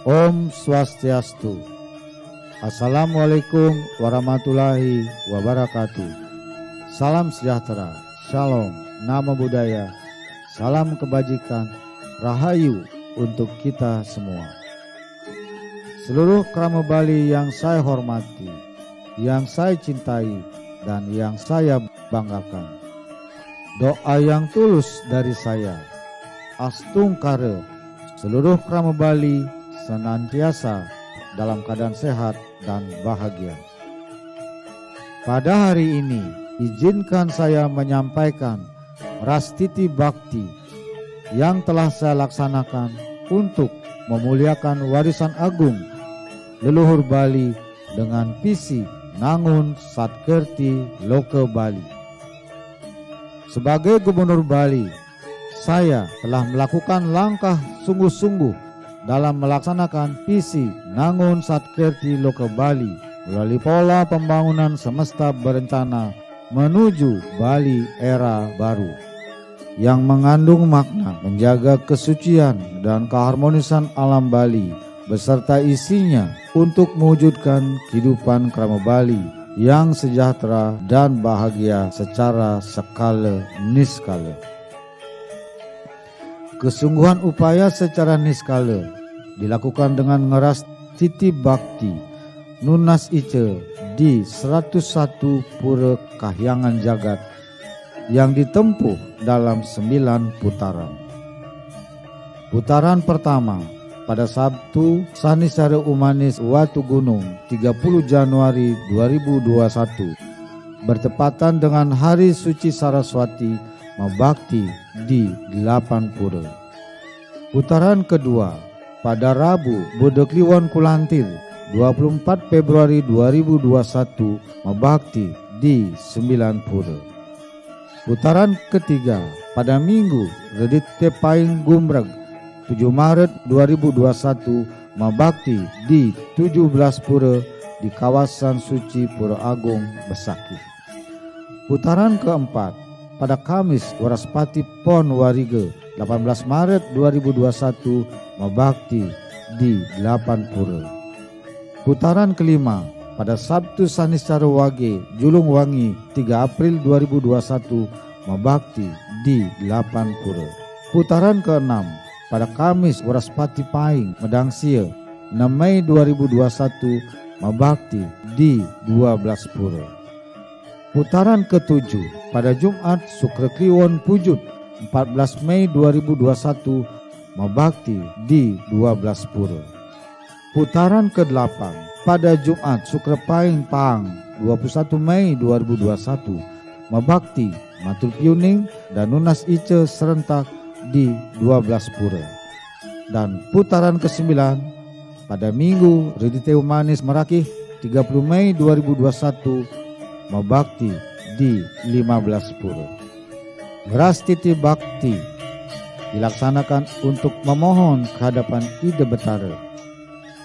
Om Swastiastu. Assalamualaikum warahmatullahi wabarakatuh. Salam sejahtera, shalom, namo buddhaya, salam kebajikan, rahayu untuk kita semua. Seluruh krama Bali yang saya hormati, yang saya cintai, dan yang saya banggakan. Doa yang tulus dari saya, Astungkara, seluruh krama Bali senantiasa dalam keadaan sehat dan bahagia. Pada hari ini, izinkan saya menyampaikan Rastiti Bhakti yang telah saya laksanakan untuk memuliakan warisan agung leluhur Bali dengan visi Nangun Satkirti Loka Bali. Sebagai Gubernur Bali, saya telah melakukan langkah sungguh-sungguh dalam melaksanakan visi Nangun Satkirti Loka Bali melalui pola pembangunan semesta berencana menuju Bali era baru yang mengandung makna menjaga kesucian dan keharmonisan alam Bali beserta isinya untuk mewujudkan kehidupan krama Bali yang sejahtera dan bahagia secara skala niskala. Kesungguhan upaya secara niskala dilakukan dengan ngeras titi bakti nunas ice di 101 pura kahyangan jagat yang ditempuh dalam 9 putaran. Putaran pertama pada Sabtu Sanisara Umanis Watu Gunung 30 Januari 2021 bertepatan dengan Hari Suci Saraswati Mabakti di 8 pura. Putaran kedua pada Rabu Buddha Kliwon Kulantir 24 Februari 2021 Mabakti di 9 pura. Putaran ketiga pada Minggu Redit Tepaing Gumrag 7 Maret 2021 Mabakti di 17 pura di kawasan suci Pura Agung Besakih. Putaran keempat pada Kamis Waraspati Pon Wariga 18 Maret 2021 Mabakti di 8 pura. Putaran kelima pada Sabtu Sanisara Wage Julung Wangi 3 April 2021 Mabakti di 8 pura. Putaran keenam pada Kamis Waraspati Paing Medangsia 6 Mei 2021 Mabakti di 12 pura. Putaran ketujuh pada Jumat Sukra Kliwon Pujut 14 Mei 2021 Mabakti di 12 pura. Putaran ke-8 pada Jumat Sukra Paing Pang 21 Mei 2021 Mabakti Matul Piuning dan Nunas Ice serentak di 12 pura. Dan putaran ke-9 pada Minggu Redite Manis Merakih 30 Mei 2021 Mabakti di 15 pura. Rastiti Bhakti dilaksanakan untuk memohon kehadapan Ida Betara.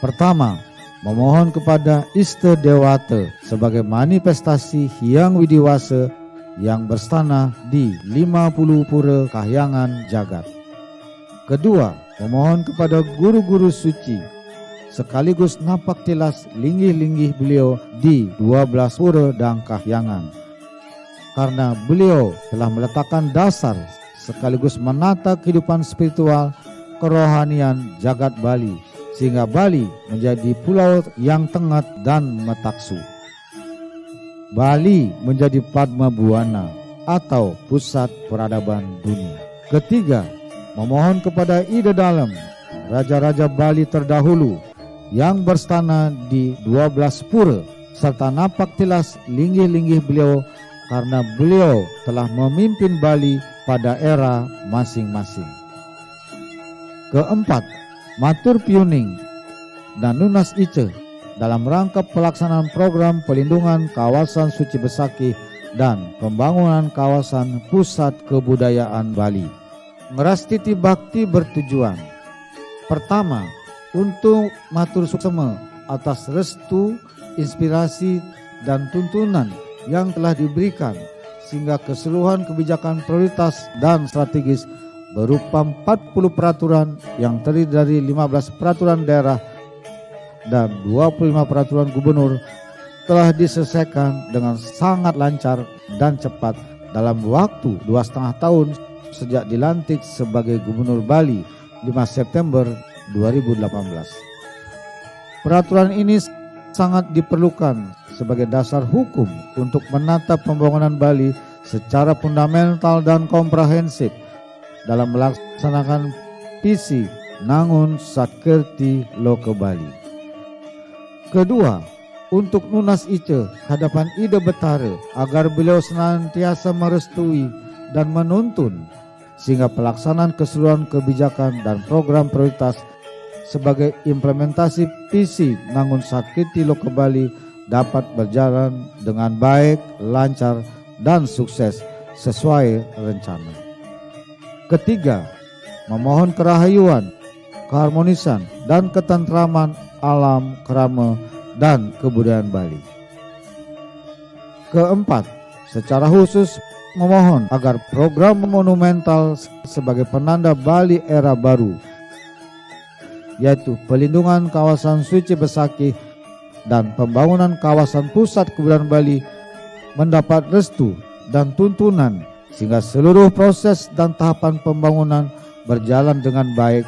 Pertama, memohon kepada Ista Dewata sebagai manifestasi Hyang Widiwasa yang berstana di 50 pura kahyangan jagat. Kedua, memohon kepada guru-guru suci sekaligus napak tilas linggih-linggih beliau di 12 pura dan kahyangan. Karena beliau telah meletakkan dasar sekaligus menata kehidupan spiritual kerohanian jagat Bali sehingga Bali menjadi pulau yang tengah dan metaksu. Bali menjadi Padma Buana atau pusat peradaban dunia. Ketiga, memohon kepada Ida Dalem, raja-raja Bali terdahulu yang berstana di 12 pura serta napak tilas linggih-linggih beliau karena beliau telah memimpin Bali pada era masing-masing. Keempat, matur piuning dan nunas ice dalam rangka pelaksanaan program pelindungan kawasan suci Besakih dan pembangunan kawasan pusat kebudayaan Bali. Ngerastiti Bhakti bertujuan pertama, untuk matur suksema atas restu, inspirasi, dan tuntunan yang telah diberikan sehingga keseluruhan kebijakan prioritas dan strategis berupa 40 peraturan yang terdiri dari 15 peraturan daerah dan 25 peraturan gubernur telah diselesaikan dengan sangat lancar dan cepat dalam waktu 2,5 tahun sejak dilantik sebagai Gubernur Bali 5 September 2018. Peraturan ini sangat diperlukan sebagai dasar hukum untuk menata pembangunan Bali secara fundamental dan komprehensif dalam melaksanakan visi Nangun Satkerti Loka Bali. Kedua, untuk lunas Ice hadapan Ida Betara agar beliau senantiasa merestui dan menuntun sehingga pelaksanaan keseluruhan kebijakan dan program prioritas sebagai implementasi visi Nangun Satkerti Loka Bali dapat berjalan dengan baik, lancar, dan sukses sesuai rencana. Ketiga, memohon kerahayuan, keharmonisan, dan ketentraman alam, kerama, dan kebudayaan Bali. Keempat, secara khusus memohon agar program monumental sebagai penanda Bali era baru, yaitu pelindungan kawasan suci Besakih dan pembangunan kawasan pusat kebudayaan Bali mendapat restu dan tuntunan sehingga seluruh proses dan tahapan pembangunan berjalan dengan baik,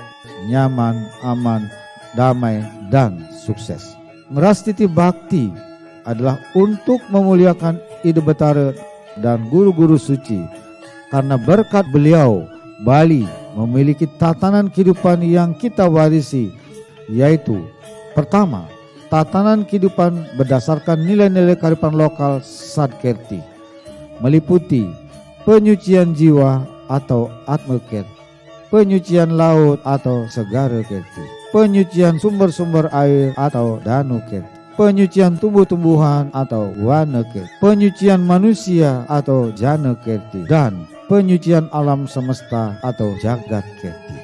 nyaman, aman, damai, dan sukses. Merastiti Bakti adalah untuk memuliakan Ida Betara dan guru-guru suci, karena berkat beliau Bali memiliki tatanan kehidupan yang kita warisi, yaitu pertama, tatanan kehidupan berdasarkan nilai-nilai kearifan lokal Satkerti, meliputi penyucian jiwa atau Atmakerti, penyucian laut atau Segara Kerti, penyucian sumber-sumber air atau Danu Kerti, penyucian tumbuh-tumbuhan atau Wana Kerti, penyucian manusia atau Jana Kerti, dan penyucian alam semesta atau Jagat Kerti.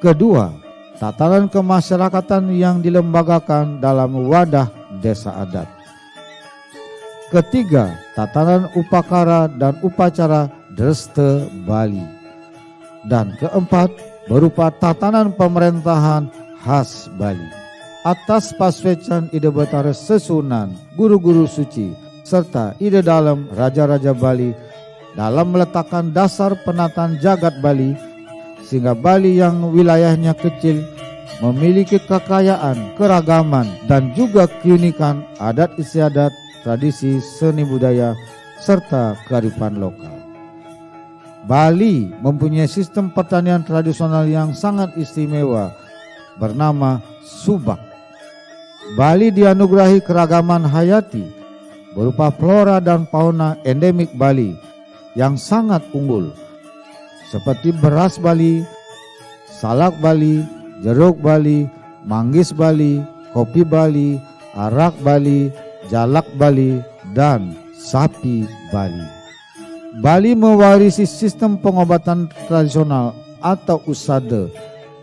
Kedua, tatanan kemasyarakatan yang dilembagakan dalam wadah desa adat. Ketiga, tatanan upakara dan upacara Dresta Bali. Dan keempat, berupa tatanan pemerintahan khas Bali. Atas paswecan Ida Betara Sesunan, guru-guru suci, serta Ida Dalem Raja-Raja Bali dalam meletakkan dasar penataan jagat Bali, sehingga Bali yang wilayahnya kecil memiliki kekayaan, keragaman, dan juga keunikan adat istiadat, tradisi, seni budaya, serta kearifan lokal. Bali mempunyai sistem pertanian tradisional yang sangat istimewa bernama Subak. Bali dianugerahi keragaman hayati berupa flora dan fauna endemik Bali yang sangat unggul, seperti beras Bali, salak Bali, jeruk Bali, manggis Bali, kopi Bali, arak Bali, jalak Bali, dan sapi Bali. Bali mewarisi sistem pengobatan tradisional atau usada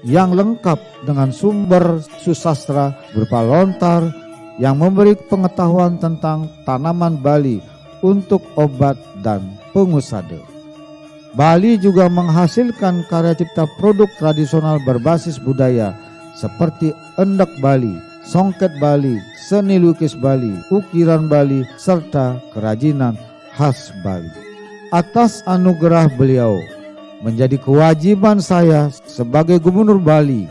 yang lengkap dengan sumber susastra berupa lontar yang memberi pengetahuan tentang tanaman Bali untuk obat dan pengusada. Bali juga menghasilkan karya cipta produk tradisional berbasis budaya seperti endek Bali, songket Bali, seni lukis Bali, ukiran Bali, serta kerajinan khas Bali. Atas anugerah beliau, menjadi kewajiban saya sebagai Gubernur Bali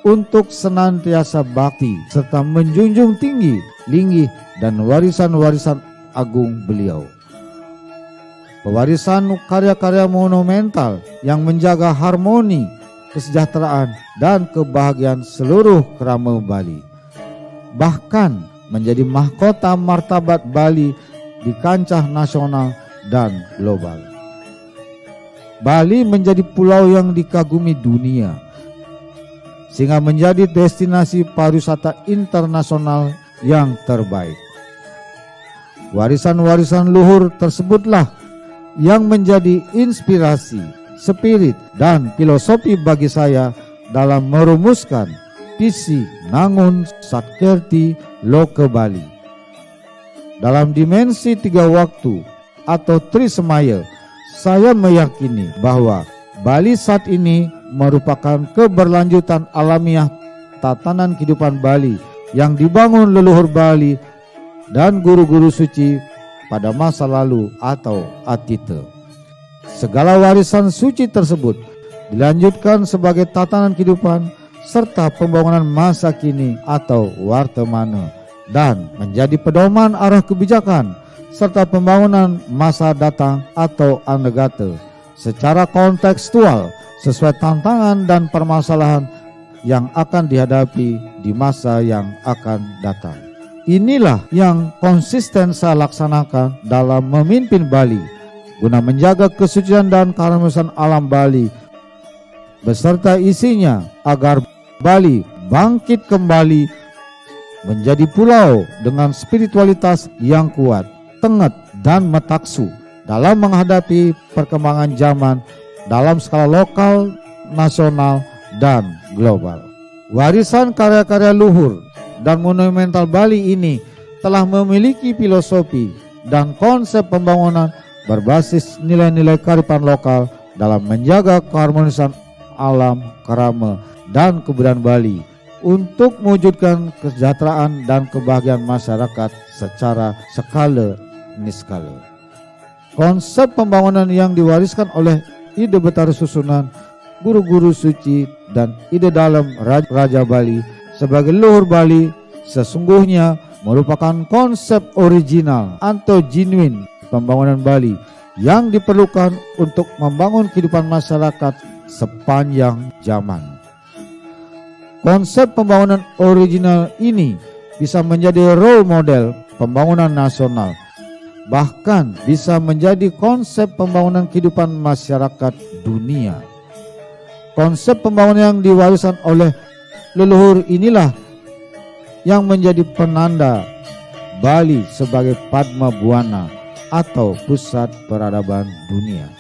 untuk senantiasa bakti serta menjunjung tinggi, linggih, dan warisan-warisan agung beliau. Pewarisan karya-karya monumental yang menjaga harmoni, kesejahteraan, dan kebahagiaan seluruh kerama Bali. Bahkan menjadi mahkota martabat Bali di kancah nasional dan global. Bali menjadi pulau yang dikagumi dunia, sehingga menjadi destinasi pariwisata internasional yang terbaik. Warisan-warisan luhur tersebutlah yang menjadi inspirasi, spirit, dan filosofi bagi saya dalam merumuskan visi Nangun Satkerti Loka Bali. Dalam dimensi 3 waktu atau Trisemaya, saya meyakini bahwa Bali saat ini merupakan keberlanjutan alamiah tatanan kehidupan Bali yang dibangun leluhur Bali dan guru-guru suci pada masa lalu atau atita. Segala warisan suci tersebut dilanjutkan sebagai tatanan kehidupan serta pembangunan masa kini atau wartamana dan menjadi pedoman arah kebijakan serta pembangunan masa datang atau anegata secara kontekstual sesuai tantangan dan permasalahan yang akan dihadapi di masa yang akan datang. Inilah yang konsisten saya laksanakan dalam memimpin Bali guna menjaga kesucian dan keharmonisan alam Bali beserta isinya agar Bali bangkit kembali menjadi pulau dengan spiritualitas yang kuat, tengit dan metaksu dalam menghadapi perkembangan zaman dalam skala lokal, nasional, dan global. Warisan karya-karya luhur dan monumental Bali ini telah memiliki filosofi dan konsep pembangunan berbasis nilai-nilai kearifan lokal dalam menjaga keharmonisan alam, kerama, dan kebudayaan Bali untuk mewujudkan kesejahteraan dan kebahagiaan masyarakat secara skala niskala. Konsep pembangunan yang diwariskan oleh ide Betara Susunan, guru-guru suci, dan ide dalam Raja Bali sebagai leluhur Bali sesungguhnya merupakan konsep original atau genuine pembangunan Bali yang diperlukan untuk membangun kehidupan masyarakat sepanjang zaman. Konsep pembangunan original ini bisa menjadi role model pembangunan nasional, bahkan bisa menjadi konsep pembangunan kehidupan masyarakat dunia. Konsep pembangunan yang diwariskan oleh leluhur inilah yang menjadi penanda Bali sebagai Padma Buana atau pusat peradaban dunia.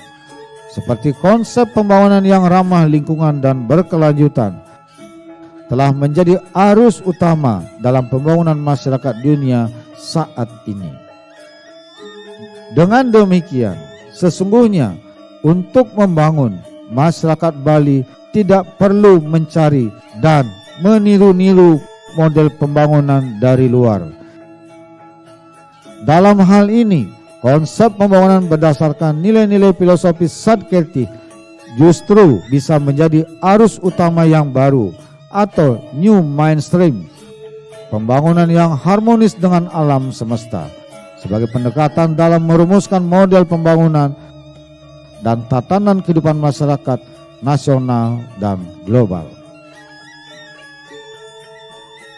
Seperti konsep pembangunan yang ramah lingkungan dan berkelanjutan telah menjadi arus utama dalam pembangunan masyarakat dunia saat ini. Dengan demikian, sesungguhnya untuk membangun masyarakat Bali tidak perlu mencari dan meniru-niru model pembangunan dari luar. Dalam hal ini, konsep pembangunan berdasarkan nilai-nilai filosofi Satkirti justru bisa menjadi arus utama yang baru atau new mainstream, pembangunan yang harmonis dengan alam semesta sebagai pendekatan dalam merumuskan model pembangunan dan tatanan kehidupan masyarakat nasional dan global.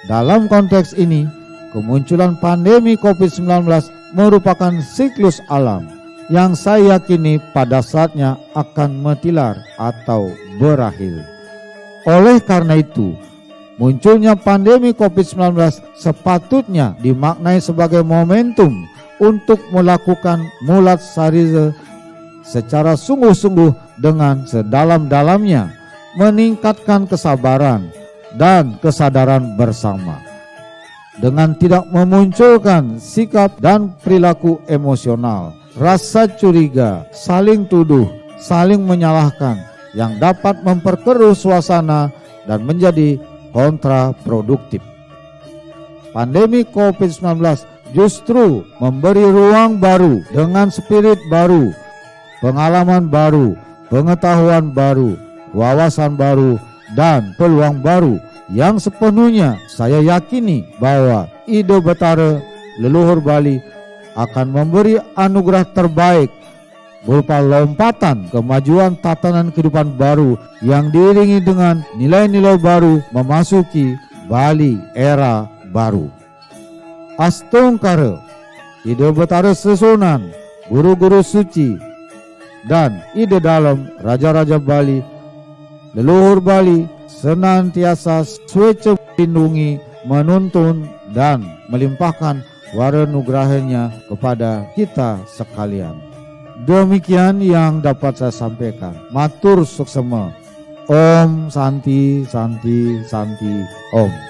Dalam konteks ini, kemunculan pandemi COVID-19 merupakan siklus alam yang saya yakini pada saatnya akan mentilar atau berakhir. Oleh karena itu, munculnya pandemi COVID-19 sepatutnya dimaknai sebagai momentum untuk melakukan mulat sariza secara sungguh-sungguh dengan sedalam-dalamnya, meningkatkan kesabaran dan kesadaran bersama dengan tidak memunculkan sikap dan perilaku emosional, rasa curiga, saling tuduh, saling menyalahkan yang dapat memperkeruh suasana dan menjadi kontraproduktif. Pandemi COVID-19 justru memberi ruang baru dengan spirit baru, pengalaman baru, pengetahuan baru, wawasan baru, dan peluang baru yang sepenuhnya saya yakini bahwa ide Betara leluhur Bali akan memberi anugerah terbaik berupa lompatan kemajuan tatanan kehidupan baru yang diiringi dengan nilai-nilai baru memasuki Bali era baru. Astungkara, ide Betara Susunan, guru-guru suci, dan ide dalam Raja-Raja Bali, leluhur Bali senantiasa swece melindungi, menuntun, dan melimpahkan waranugrahanya kepada kita sekalian. Demikian yang dapat saya sampaikan. Matur suksema. Om Santi Santi Santi Om.